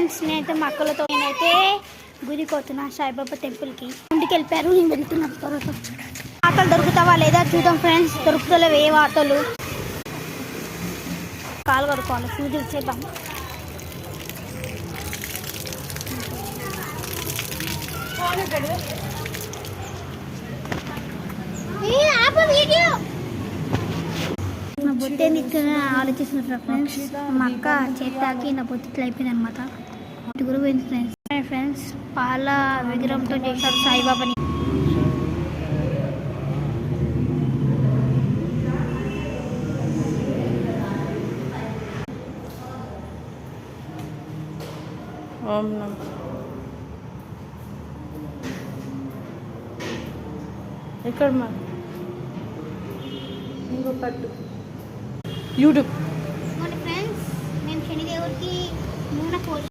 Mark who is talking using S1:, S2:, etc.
S1: Friends, నేనైతే గుడికి పోతున్నా సాయిబాబా టెంపుల్కి. ఇంటికి వెళ్ళిపోయారు, నేను వెళ్తున్నాను. తర్వాత ఆటోలు దొరుకుతావా లేదా చూద్దాం ఫ్రెండ్స్. దొరుకుతలేవు ఏ ఆటోలు. కాలు కడుక్కోవాలి, పూజలు చేద్దాం. నా బొట్టే నిత్యమే ఆలోచిస్తున్నారు ఫ్రెండ్స్. మా అక్క చేతాకి నా బొట్టు ఇట్లా అయిపోయింది అనమాట. గురు పోయింది ఫ్రెండ్స్. ఫ్రెండ్స్, పాల విగ్రహంతో చేశారు సాయిబాబాని.
S2: ఎక్కడ మా ఇంకో పట్టు యూట్యూబ్.
S1: ఫ్రెండ్స్, నేను శనిదేవుడికి నూనె పోసి